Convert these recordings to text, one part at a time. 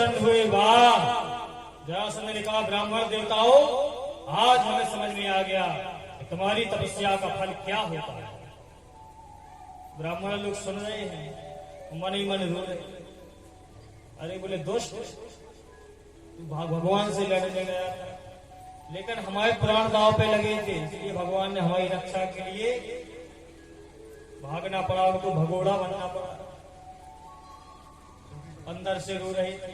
प्रसन्न हुए। वाह! जरासंध ने कहा, ब्राह्मण देवताओं, आज हमें समझ में आ गया कि तुम्हारी तपस्या का फल क्या होता है। ब्राह्मण लोग सुन रहे हैं, मन ही मन रो रहे। अरे बोले, दुष्ट, तू भगवान से लड़ने गया था, लेकिन हमारे प्राण दांव पे लगे थे, इसलिए भगवान ने हमारी रक्षा के लिए भागना पड़ा, उनको भगोड़ा बनना पड़ा। अंदर से रो रहे थे।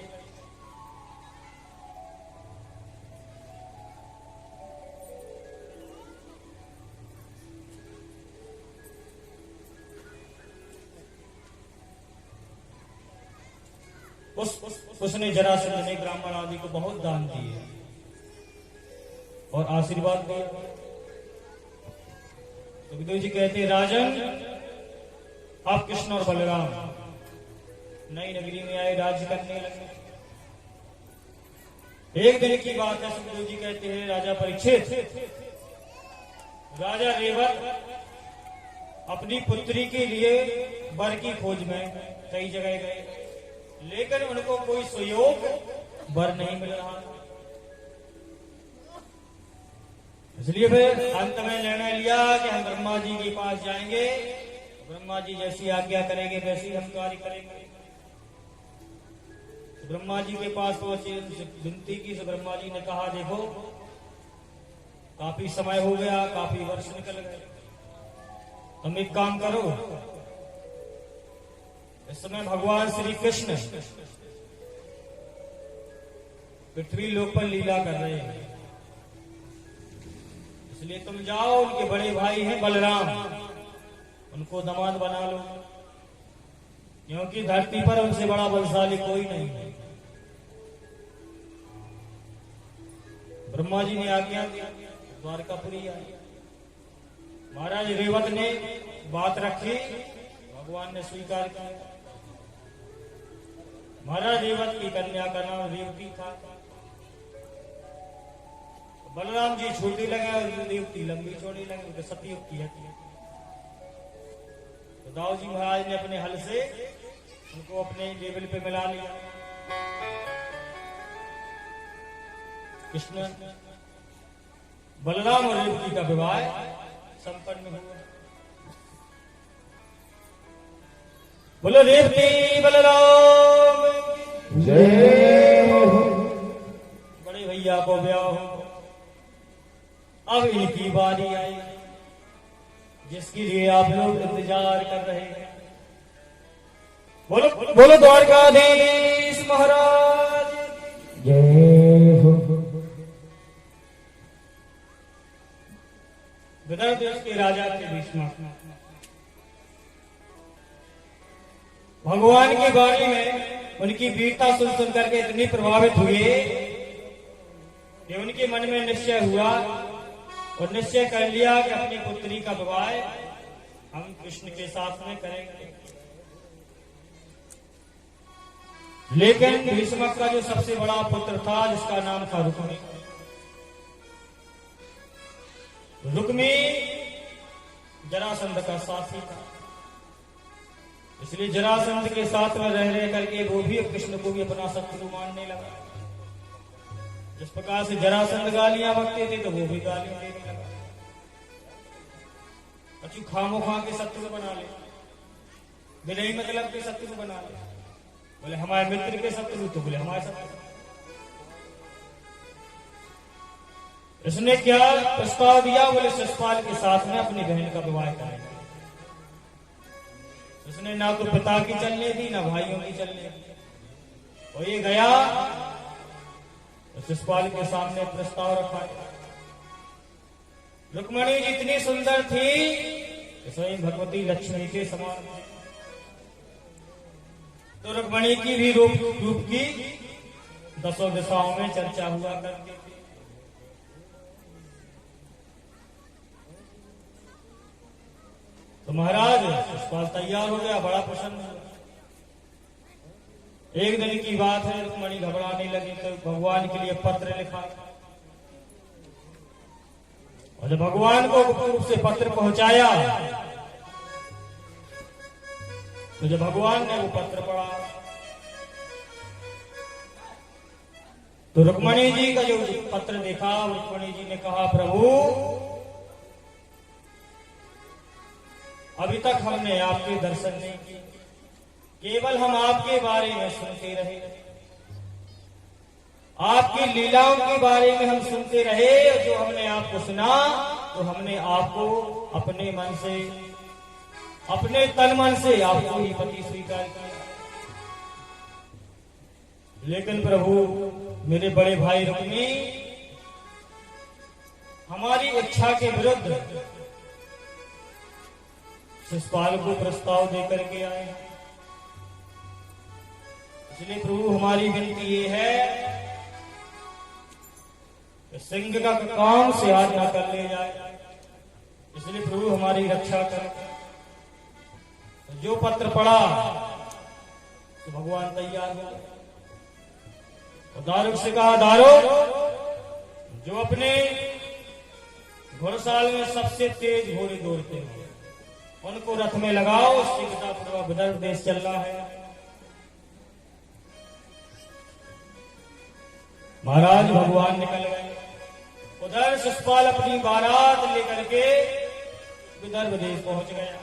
उसने जरासंध ने ब्राह्मण आदि को बहुत दान दिए और आशीर्वाद दिए। तो विदुर जी कहते, राजन, आप कृष्ण और बलराम नई नगरी में आए, राज्य करने लगे। एक दिन की बात है, सुखदेव जी कहते हैं, राजा परीक्षित, राजा रेवत अपनी पुत्री के लिए वर की खोज में कई जगह गए, लेकिन उनको कोई सुयोग वर नहीं मिल रहा। इसलिए फिर अंत में निर्णय लिया कि हम ब्रह्मा जी के पास जाएंगे, ब्रह्मा जी जैसी आज्ञा करेंगे वैसी हम कार्य करेंगे। ब्रह्मा जी के पास पहुंचे, विनती की तो ब्रह्मा जी ने कहा, देखो काफी समय हो गया, काफी वर्ष निकल गए, तुम एक काम करो, इस समय भगवान श्री कृष्ण पृथ्वी लोक पर लीला कर रहे हैं, इसलिए तुम जाओ, उनके बड़े भाई हैं बलराम, उनको दामाद बना लो, क्योंकि धरती पर उनसे बड़ा बलशाली कोई नहीं है। ब्रह्मा जी ने आज्ञा दी, द्वारकापुरी आई। महाराज रेवत ने बात रखी, भगवान ने स्वीकार किया। महाराज रेवत की कन्या का नाम रेवती था। बलराम जी छोटी लगे और रेवती लंबी चौड़ी लगे, उनके सतयुग की हती। तो दाऊ जी महाराज ने अपने हल से उनको अपने लेवल पे मिला लिया। कृष्ण बलराम और रेवती का विवाह संपन्न हुआ। बोलो रेवती बलराम जय हो। बड़े भैया को ब्याह हो, अब इनकी बारी आई, जिसके लिए आप लोग इंतजार कर रहे हैं। बोलो बोलो द्वारकाधीश महाराज जय हो। विदर्भ देश के राजा थे भीष्म। भगवान की वाणी में उनकी वीरता सुन सुन करके इतनी प्रभावित हुए कि उनके मन में निश्चय हुआ और निश्चय कर लिया कि अपनी पुत्री का विवाह हम कृष्ण के साथ में करेंगे। लेकिन भीष्म का जो सबसे बड़ा पुत्र था, जिसका नाम था रुक्मी, रुक्मी जरासंध का साथी था, इसलिए जरासंध के साथ में रह करके वो भी कृष्ण को भी अपना शत्रु मानने लगा। जिस प्रकार से जरासंध गालियां बकते थे, तो वो भी गालियां देने लगा। अच्छी खामो खा के शत्रु बना ले, बिना ही मतलब के शत्रु बना ले। बोले हमारे मित्र के शत्रु, तो बोले हमारे शत्रु। इसने क्या प्रस्ताव दिया? बोले शिशुपाल के साथ में अपनी बहन का विवाह करेंगे। उसने ना तो पिता की चलने दी, ना भाइयों की चलने दी, और ये गया तो शिशुपाल के सामने प्रस्ताव रखा। रुक्मिणी जितनी सुंदर थी, स्वयं भगवती लक्ष्मी के समान। तो रुक्मिणी की भी रूप की दसों दिशाओं में चर्चा हुआ करती थी। तो महाराज शिशुपाल तैयार हो गया, बड़ा प्रसन्न हुआ। एक दिन की बात है, रुक्मिणी घबराने लगी तो भगवान के लिए पत्र लिखा, और जब भगवान को गुप्त रूप से पत्र पहुंचाया, तो जब भगवान ने वो पत्र पढ़ा तो रुक्मणी जी का जो पत्र देखा, रुक्मणी जी ने कहा, प्रभु अभी तक हमने आपके दर्शन नहीं किए, केवल हम आपके बारे में सुनते रहे, आपकी लीलाओं के बारे में हम सुनते रहे। जो हमने आपको सुना तो हमने आपको अपने मन से, अपने तन मन से आपको ही पति स्वीकार किया। लेकिन प्रभु मेरे बड़े भाई रुक्मी हमारी इच्छा के विरुद्ध शिशुपाल को प्रस्ताव देकर के आए। इसलिए प्रभु हमारी विनती ये है कि सिंह का काम से आज ना कर ले जाए, इसलिए प्रभु हमारी रक्षा कर। जो पत्र पड़ा तो भगवान तैयार हो। तो दारुक से कहा, दारुक जो अपने घुड़साल में सबसे तेज घोड़े दौड़ते हैं उनको रथ में लगाओ, सीता विदर्भ देश चल रहा है। महाराज भगवान निकल गए। उधर शिशुपाल अपनी बारात लेकर के विदर्भ देश पहुंच गया।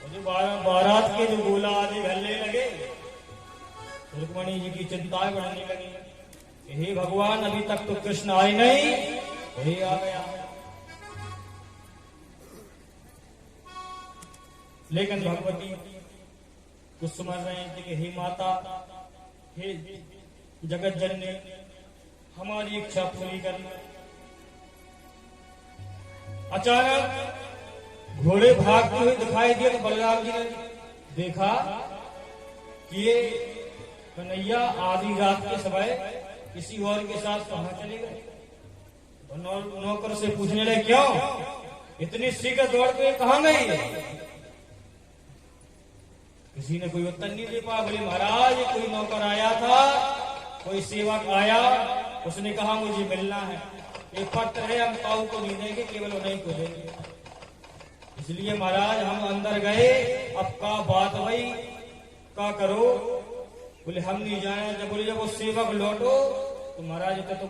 और जो बारात के जो गोला आदि घलने लगे, रुक्मणी जी की चिंताएं बढ़ने लगी। हे भगवान अभी तक तो कृष्ण आए नहीं, वही आ गया। लेकिन भगवती कुछ समझ रहे थे कि हे माता, हे जगत जननी, हमारी इच्छा पूरी करना। अचानक घोड़े भागते हुए दिखाई दिए तो बलराम जी ने देखा कि ये कन्हैया आधी रात के समय किसी और के साथ कहां चले गए। तो नौकर से पूछने लगे, क्यों इतनी शीघ्र दौड़ते कहां गई? किसी ने कोई उत्तर नहीं दे पाया। बोले महाराज कोई नौकर आया था, कोई सेवक आया, उसने कहा मुझे मिलना है, एक पत्र है, हम काऊ को नहीं देंगे, केवल उन्हीं को देंगे। इसलिए महाराज हम अंदर गए। अब का बात भाई का करो? बोले हम नहीं जाए। जब बोले जब वो सेवक लौटो तो महाराज तो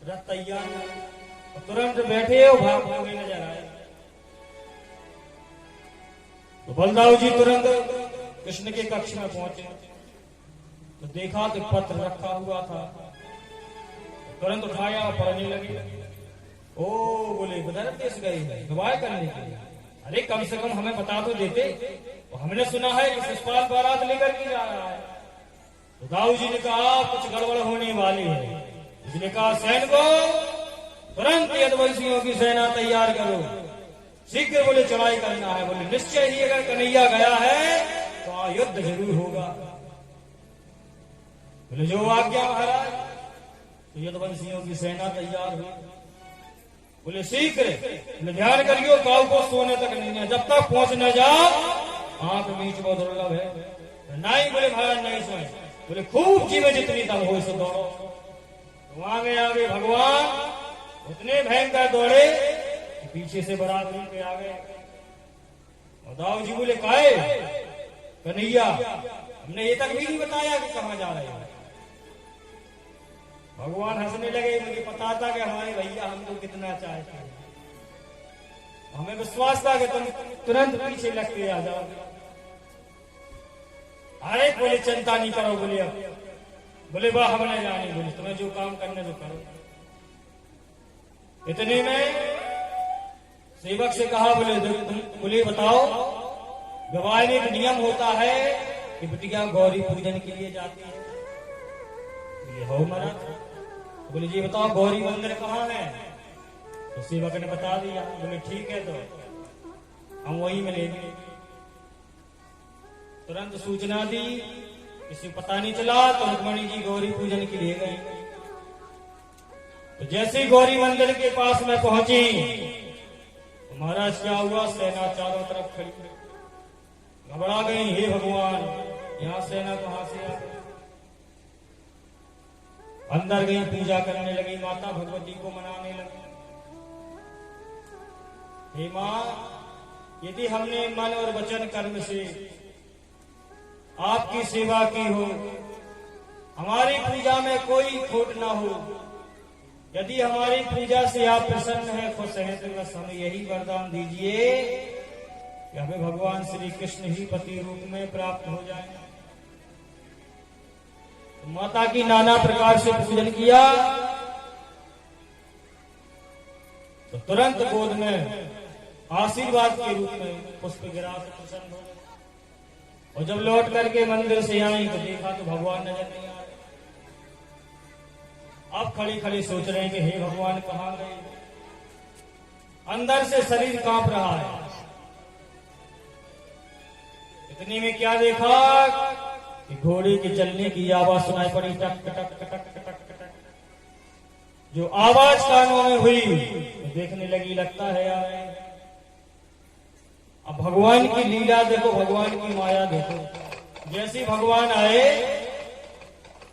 रथ तैयार है, तुरंत बैठे हो भाग भागे नजर आए। तो बलदाऊ जी तुरंत कृष्ण के कक्ष में पहुंचे तो देखा तो पत्र रखा हुआ था। तुरंत उठाया और पढ़ने लगे। ओ बोले विदर्भ देश गए विवाह करने के लिए। अरे कम से कम हमें बता तो देते, तो हमने सुना है कि शिशुपाल बारात लेकर के जा रहा है। तो दाऊ जी ने कहा कुछ गड़बड़ होने वाली है। इसने कहा सैनिकों तुरंत यदुवंशियों की सेना तैयार करो, शीघ्र बोले चढ़ाई करना है। बोले निश्चय ही अगर कन्हैया गया है तो युद्ध जरूर होगा। बोले जो आज्ञा महाराज। तो यदुवंशियों की सेना तैयार हुई। बोले शीघ्र, ध्यान करियो काऊ को सोने तक नहीं है, जब तक पहुंच न जाओ आंख बीच बहुत दुर्लभ है। नहीं बोले महाराज नहीं सोए। बोले खूब जीवे जितनी तब हो सो दौड़ो। वहां गए आगे भगवान उतने भयंकर दौड़े कि पीछे से बराबरी पे आ गए। और दाऊ जी बोले काहे कन्हैया, हमने ये तक भी नहीं बताया कि कहां जा रहे हैं। भगवान हंसने लगे। मुझे पता था कि हमारे भैया हमको कितना चाहते हैं, हमें विश्वास था कि तुम तुरंत पीछे लगते आ जाओगे। अरे बोले चिंता नहीं करो। बोले अब बोले वाह हमने जाने। बोले तुम्हें जो काम करने जो करो। इतने में सेवक से कहा बोले बताओ विवाह में एक नियम होता है कि बिटिया गौरी पूजन के लिए जाती है। ये हो महाराज। बोले जी बताओ गौरी मंदिर कहाँ है? तो सेवक ने बता दिया। बोले ठीक है तो हम वहीं मिलेंगे। तुरंत सूचना दी, किसी पता नहीं चला। तो रुक्मणी जी गौरी पूजन के लिए गई। तो जैसे ही गौरी मंदिर के पास में पहुंची तो महाराज क्या हुआ, सेना चारों तरफ खड़ी, घबरा गई। हे भगवान यहाँ सेना कहां से आ गई? अंदर गई, पूजा करने लगी, माता भगवती को मनाने लगी। हे मां, यदि हमने मन और वचन कर्म से आपकी सेवा की हो हमारी पूजा में कोई खोट ना हो। यदि हमारी पूजा से आप प्रसन्न हैं, खुश हैं, तो बस हमें यही वरदान दीजिए कि हमें भगवान श्री कृष्ण ही पति रूप में प्राप्त हो जाए। तो माता की नाना प्रकार से पूजन किया तो तुरंत गोद में आशीर्वाद के रूप में पुष्प गिरा से प्रसन्न हो। और जब लौट करके मंदिर से आई तो देखा तो भगवान नजर नहीं आ रहे। अब खड़े खड़े सोच रहे हैं कि हे भगवान कहां गए। अंदर से शरीर कांप रहा है। इतने में क्या देखा कि घोड़े के चलने की आवाज सुनाई पड़ी, टक टक टक टक टक टक। जो आवाज कानों में हुई तो देखने लगी, लगता है यार अब भगवान की लीला देखो, भगवान की माया देखो। जैसे भगवान आए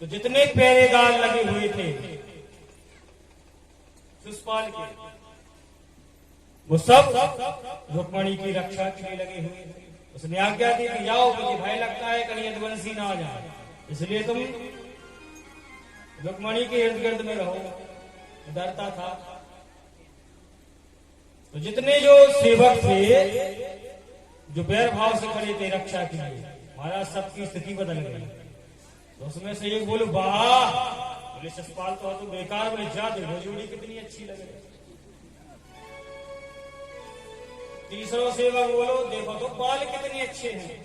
तो जितने पहरेदार लगे हुए थे शिशुपाल के, वो सब रुक्मणी की रक्षा के लिए लगे हुए थे। उसने आज्ञा दी कि जाओ, मुझे भय लगता है कहीं यदुवंशी ना आ जाए, इसलिए तुम रुक्मणी के इर्द गिर्द में रहो। डरता था। तो जितने जो सेवक थे जो बैर भाव से खड़े थे रक्षा के लिए, महाराज सबकी स्थिति बदल गई। तो उसमें से एक बोलो वाह, बोले शिशुपाल तो बेकार, बोले जा देखो जोड़ी कितनी अच्छी लग रही। तीसरा सेवक बोलो देखो तो बाल कितने अच्छे हैं।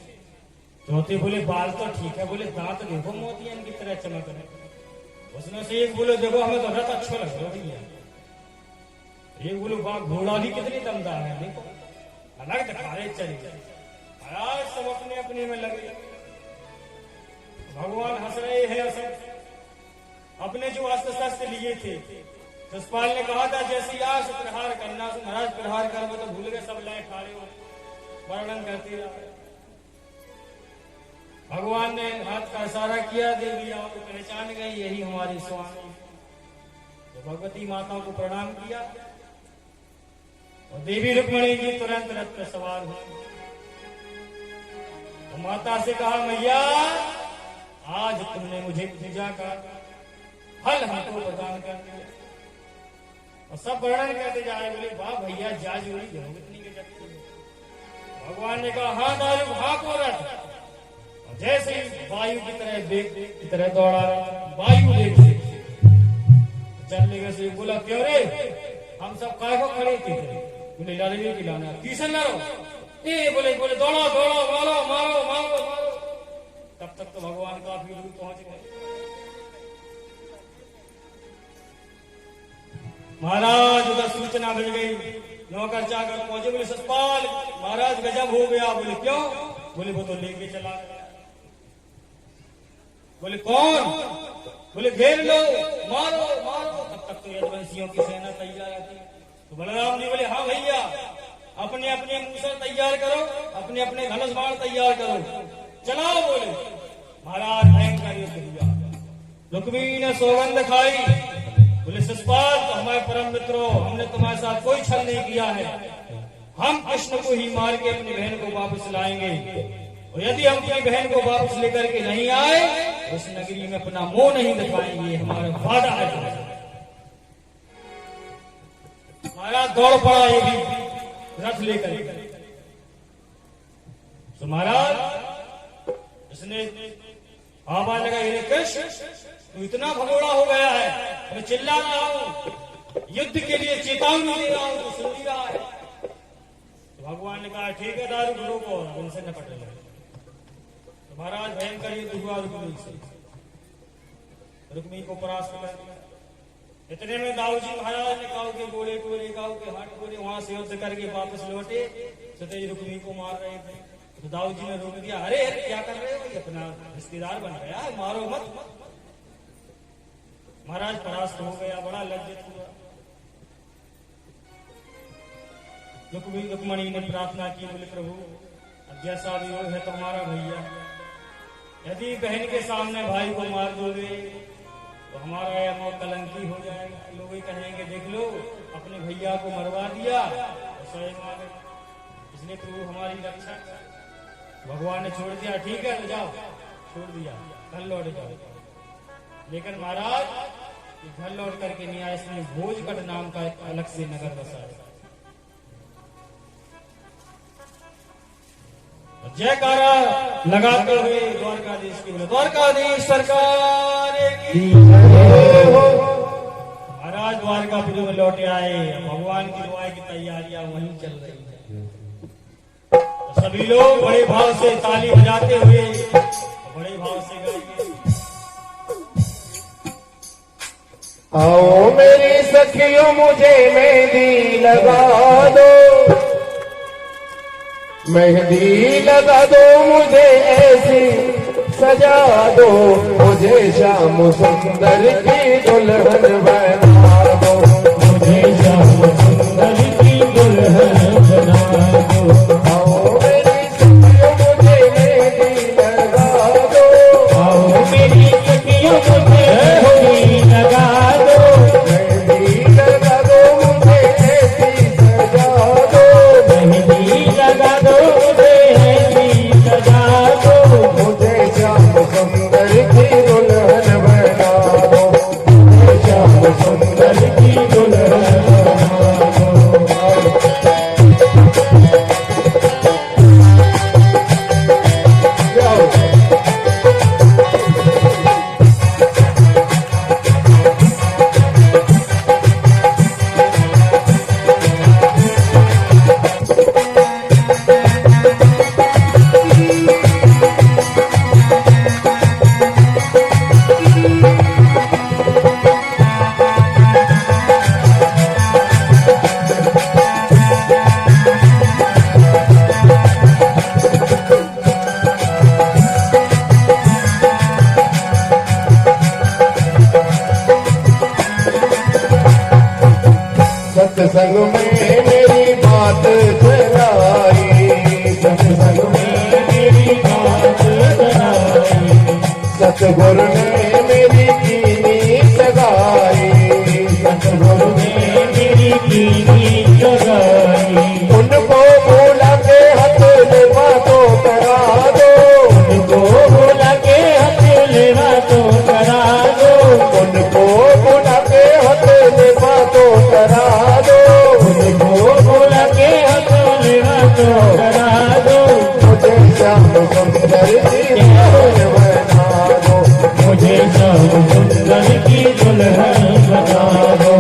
चौथे बोले बाल तो ठीक है, बोले दांत देखो मोतियन की तरह चमक रहे। उसमें से एक बोलो देखो हमें तो रथ अच्छा लग रहा है। एक बोलो वाह, घोड़ा भी कितनी दमदार है, देखो अलग दिखा रहे चले। महाराज सब अपने अपने में लगे। भगवान हंस रहे हैं। सब अपने जो अस्त्र शस्त्र लिए थे, शिशुपाल ने कहा था जैसे आस प्रहार करना, तो महाराज प्रहार करोगे तो भूल गए, सब लाए खड़े हो वर्णन करते रहे। भगवान ने हाथ का इशारा किया, देवी आपको पहचान गई, यही हमारे स्वामी। तो भगवती माता को प्रणाम किया और देवी रुक्मणी जी तुरंत रथ पर सवार हुई। तो माता से कहा मैया आज तुमने मुझे पूजा का फल हमको प्रदान कर दिया। और सब वर्णन करते जा रहे, बोले वाह भैया जा जोड़ी जो इतनी के जगह। भगवान ने कहा हाँ दारू हाँ को रथ। और जैसे वायु की तरह वेग की तरह दौड़ा रहा, वायु वेग से चलने का से बोला क्यों रे, हम सब काय को खड़े थे। बोले लाले की लाना किशन ना रहो। ए बोले बोले दौड़ो दौड़ो मारो मारो मारो मारो। तब तक तो भगवान काफी दूर पहुंच गए। महाराज उधर सूचना मिल गई, नौकर चाकर पहुंचे, बोले शिशुपाल महाराज गजब हो गया। बोले क्यों? बोले वो तो लेके चला गया। बोले कौन? बोले घेर लो मारो मारो। तब तक तो यदुवंशियों की सेना तैयार थी। तो बलराम जी बोले हाँ भैया अपने अपने मूसर तैयार करो, अपने अपने धनुष बाण तैयार करो, चलाओ। बोले महाराज भयंकर युद्ध हुआ। रुक्मिणी ने सौगंध खाई। बोले शिशुपाल तो हमारे परम मित्रों, हमने तुम्हारे साथ कोई छल नहीं किया है। हम कृष्ण को ही मार के अपनी बहन को वापस लाएंगे। और यदि हम अपनी बहन को वापस लेकर के नहीं आए तो उस नगरी में अपना मुंह नहीं दिखाएंगे, हमारा वादा है। महाराज दौड़ पड़ा ये भी रथ लेकर। तो महाराज इसने आवाज लगाई, कृष्ण तू इतना भगोड़ा हो गया है, मैं चिल्ला रहा हूं, युद्ध के लिए चेतावनी दे रहा हूं, तो सुन ही रहा है। तो भगवान ने कहा ठीक है दारू गुरु को उनसे निपट ले। तो महाराज भयंकर युद्ध हुआ रुक्मिणी से, रुक्मिणी को परास्त कर दिया। इतने में दाऊजी महाराज ने काऊ के गोले टोले, काऊ के हाथ टोले, वहां से युद्ध करके वापस लौटे। सतेज रुक्मिणी को मार रहे थे। तो दाऊजी ने रोक दिया, अरे क्या कर रहे हो, अपना रिश्तेदार बन गया, मारो मत। महाराज परास्त हो गया, बड़ा लज्जित हुआ। रुक्मणी ने प्रार्थना की, बोले प्रभु अब जैसा भी हो है तो हमारा भैया, यदि बहन के सामने भाई को मार दोगे तो हमारा यह मौत कलंकी हो जाएगा। लोग ही कहेंगे देख लो अपने भैया को मरवा दिया और स्वयं मारे, इसलिए प्रभु हमारी रक्षा कर। भगवान ने छोड़ दिया, ठीक है तो जाओ, छोड़ दिया, कल लौट जाओ। लेकिन महाराज ये घर लौट करके नहीं आया, इसने भोजगढ़ नाम का एक अलग से नगर बसाया। जयकारा लगाते हुए द्वारकाधीश की बोले, द्वारकाधीश सरकार की महाराज द्वारकापुरी में लौटे आए। भगवान की दुआ की तैयारियां वहीं चल रही है। तो सभी लोग बड़े भाव से ताली बजाते हुए बड़े भाव से गाएंगे। आओ मेरी सखियों मुझे मेहंदी लगा दो, मेहंदी लगा दो मुझे ऐसी सजा दो, मुझे श्याम सुंदर की दुल्हन बना दो, मुझे श्याम सुंदर की दुल्हन बना दो। आओ मेरी सखियों मुझे मेहंदी लगा दो, आओ मेरी सखियों मुझे मेहंदी लगा दो, मेहंदी लगा दो मुझे ऐसी सजा दो, मेहंदी लगा दो मुझे ऐसी सजा दो, मुझे श्याम सुंदर की दुल्हन बना दो, मुझे श्याम सुंदर की दुल्हन बना दो। सत्संग में मेरी बात सुनाई, सत्संग में मेरी बात सुनाई, सतगुरु ने मेरी कीनी सगाई, सतगुरु ने मेरी कीनी सगाई। उनको बोला के हाथ ले बातों करा दो, उनको बोला के हाथ ले बातों करा दो, उनको बोला के हाथ ले बातों करा दो, उनको बोला के हाथ ले बातों करा दो, मुझे श्याम सुंदर की दुल्हन बना दो, मुझे श्याम सुंदर की दुल्हन बना दो।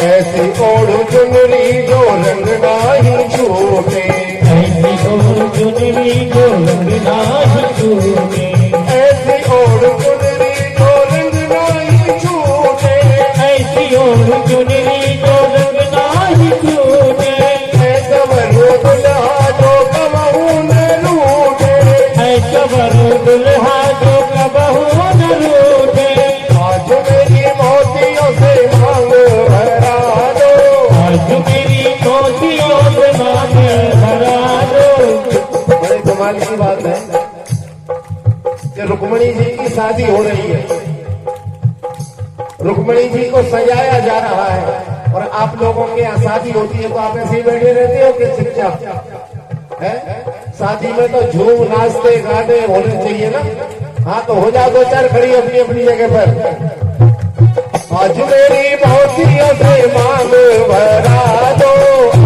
ऐसी ओढ़ चुनरी जो रंग नाही छूटे, ऐसी ओढ़ चुनरी जो रंग नाही छूटे, ऐसी ओढ़ चुनरी जो रंग नाही छूटे, ऐसी ओढ़ चुनरी जो रंग नाही छूटे, ऐसा बनो दुल्हा जो कबहू न लूटे, ऐसा बनो दुल्हा जो कबहू न लूटे। आज मेरी मोतियों से मांग भरा दो, आज मेरी मोतियों से मांग भरा दो। बड़े कमाल की बात है कि रुक्मणी जी की शादी हो रही है, रुक्मणी जी को सजाया जा रहा है, और आप लोगों के यहाँ शादी होती है तो आप ऐसे ही बैठे रहते हो कि चुपचाप है? शादी में तो झूम नाचते गाने होने चाहिए ना। हाँ तो हो जाओ दो चार खड़ी अपनी अपनी जगह पर। आज मेरी मोतियों से मांग भरा दो,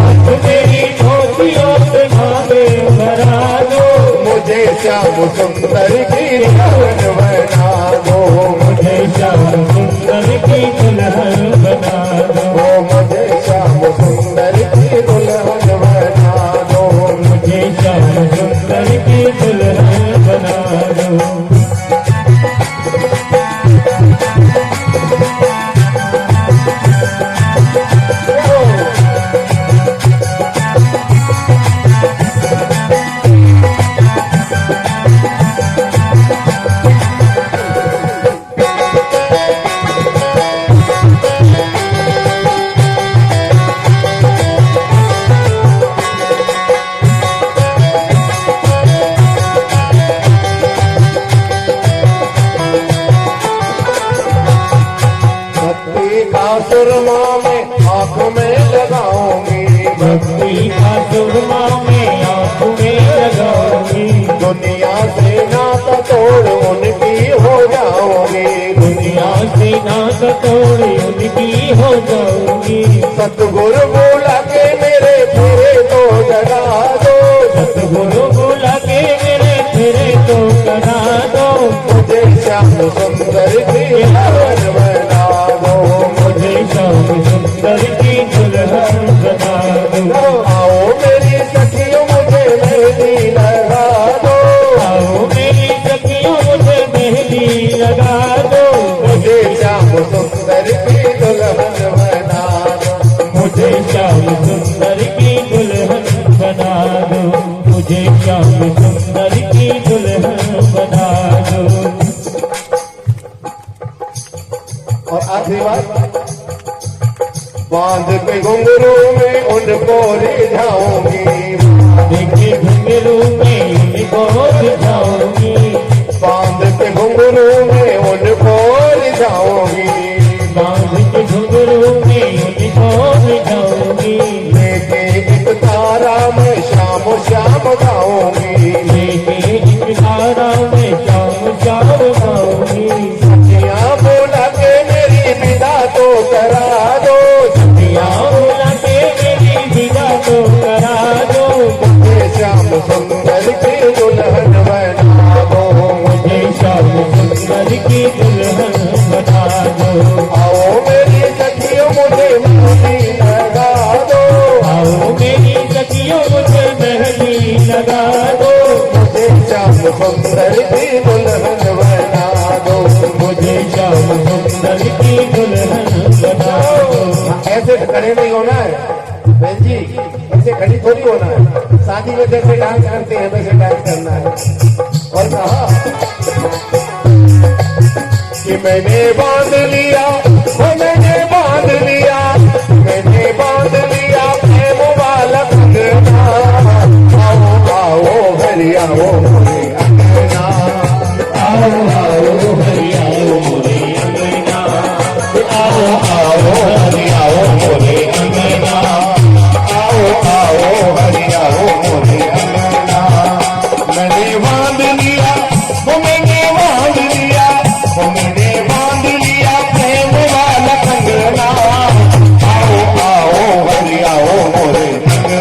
आज मेरी मोतियों से मांग भरा दो, मुझे श्याम सुंदर की दुल्हन बना दो, मुझे श्याम सुंदर की दुल्हन बना दो, मुझे श्याम सुंदर की दुल्हन बना दो, मुझे श्याम सुंदर की दुल्हन बना दो। सुरमा में आंख में लगाऊंगी, भक्ति का सुरमा में आंख में लगाऊंगी, दुनिया से नाता तोड़ उनकी हो जाऊंगी, दुनिया से नाता तोड़ उनकी हो जाऊंगी। सतगुरु बोला के मेरे फिरे तो जगा दो, सतगुरु बोला के मेरे फिरे तो करा दो, मुझे श्याम सुंदर की दुल्हन बना दो, मुझे श्याम सुंदर की दुल्हन बना दो। आओ मेरी सखियों मुझे मेहंदी लगा दो, आओ मेरी सखियों मुझे मेहंदी लगा दो, मुझे श्याम सुंदर की दुल्हन बना दो, मुझे श्याम सुंदर की दुल्हन बना दो, मुझे श्याम सुंदर की दुल्हन बना दो। और आखिरी बात, बांध के घुंघरू में उनको रिझाऊंगी, देखे घुंघरू में उनको दिखाऊंगी, बांध के घुंघरू में उनको रिझाऊंगी, बांध के घुंघरू में उनको दिखाऊंगी, लेके एक तारा में शाम श्याम गाऊंगी, लेके एक तारा में श्याम श्याम गाऊंगी। सखियां बोला के मेरी विदा तो करा दो, या बोला के मेरी विदा तो करा दो, मुझे श्याम सुंदर की दुल्हन बना दो, मुझे श्याम सुंदर की दुल्हन बना दो। आओ मेरी सखियों मुझे मेहंदी लगा दो, आओ मेरी सखियों मुझे मेहंदी लगा दो, मुझे श्याम सुंदर की दुल्हन बना दो, मुझे श्याम सुंदर की दुल्हन बना दो। ऐसे खड़े नहीं होना है बहन जी, ऐसे खड़ी थोड़ी होना है, शादी में जैसे डांस करते हैं वैसे डांस करना है। और कहा कि मैंने बांध लिया